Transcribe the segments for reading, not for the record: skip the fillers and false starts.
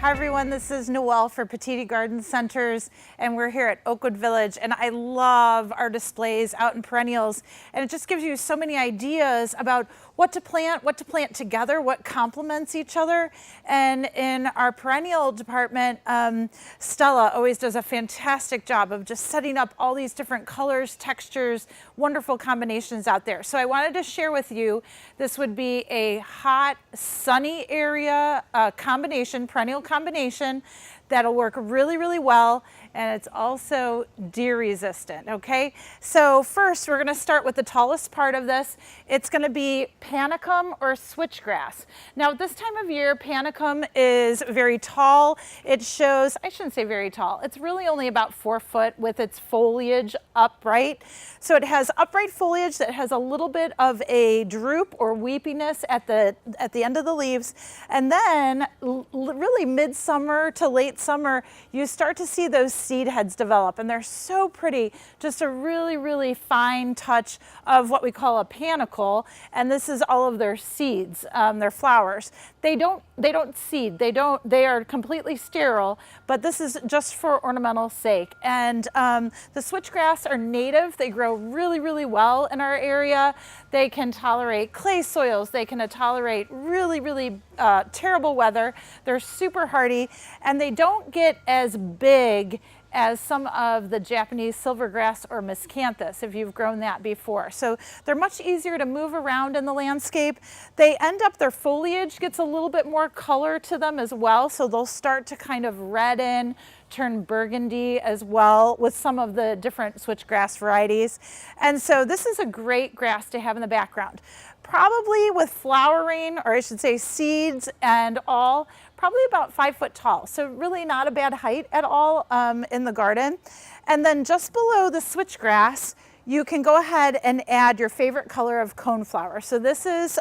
Hi everyone, this is Noelle for Petitti Garden Centers, and we're here at Oakwood Village, and I love our displays out in perennials, and it just gives you so many ideas about what to plant together, what complements each other. And in our perennial department, Stella always does a fantastic job of just setting up all these different colors, textures, wonderful combinations out there. So I wanted to share with you, this would be a hot, sunny area combination, perennial combination that'll work really, really well, and it's also deer resistant, okay? So first, we're gonna start with the tallest part of this. It's gonna be panicum or switchgrass. Now, at this time of year, panicum is very tall. It shows, I shouldn't say very tall, it's really only about 4 foot with its foliage upright. So it has upright foliage that has a little bit of a droop or weepiness at the end of the leaves. And then really midsummer to late summer, you start to see those seed heads develop, and they're so pretty. Just a really, really fine touch of what we call a panicle, and this is all of their seeds, their flowers. They don't seed. They are completely sterile, but this is just for ornamental sake. And the switchgrass are native. They grow really, really well in our area. They can tolerate clay soils. They can tolerate really, really terrible weather. They're super hardy, and they don't get as big as some of the Japanese silvergrass or miscanthus, if you've grown that before. So they're much easier to move around in the landscape. They end up, their foliage gets a little bit more color to them as well, so they'll start to kind of redden, turn burgundy as well with some of the different switchgrass varieties. And so this is a great grass to have in the background. Probably with flowering, or I should say seeds and all, probably about 5 foot tall. So really not a bad height at all in the garden. And then just below the switchgrass, you can go ahead and add your favorite color of coneflower. So this is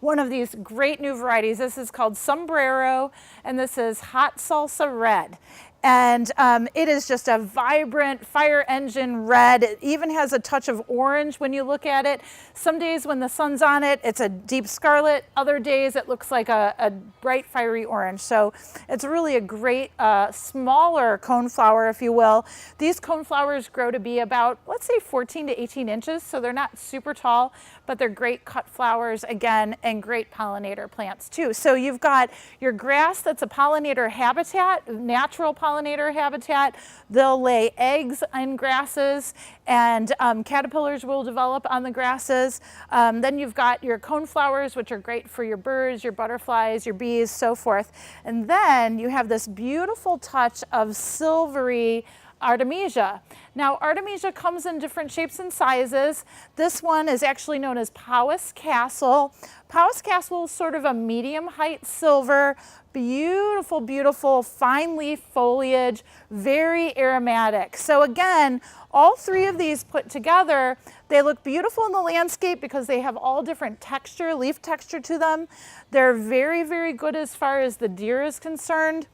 one of these great new varieties. This is called Sombrero, and this is Hot Salsa Red. And it is just a vibrant fire engine red. It even has a touch of orange when you look at it. Some days when the sun's on it, it's a deep scarlet. Other days it looks like a bright fiery orange. So it's really a great smaller coneflower, if you will. These coneflowers grow to be about, let's say 14 to 18 inches. So they're not super tall, but they're great cut flowers again, and great pollinator plants too. So you've got your grass that's a pollinator habitat, natural pollinator habitat. They'll lay eggs in grasses, and caterpillars will develop on the grasses. Then you've got your coneflowers, which are great for your birds, your butterflies, your bees, so forth. And then you have this beautiful touch of silvery Artemisia. Now, Artemisia comes in different shapes and sizes. This one is actually known as Powys Castle. Powys Castle is sort of a medium height silver, beautiful, beautiful fine leaf foliage, very aromatic. So again, all three of these put together, they look beautiful in the landscape because they have all different texture, leaf texture to them. They're very, very good as far as the deer is concerned.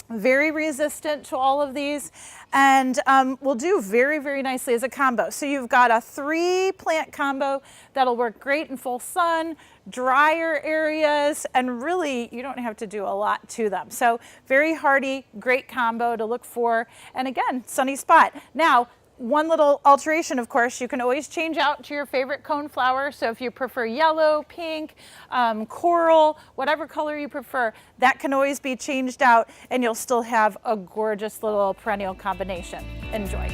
Very resistant to all of these, and will do very, very nicely as a combo. So you've got a 3-plant combo that'll work great in full sun, drier areas, and really you don't have to do a lot to them. So very hardy, great combo to look for, and again, sunny spot. Now, one little alteration, of course, you can always change out to your favorite coneflower. So if you prefer yellow, pink, coral, whatever color you prefer, that can always be changed out, and you'll still have a gorgeous little perennial combination. Enjoy.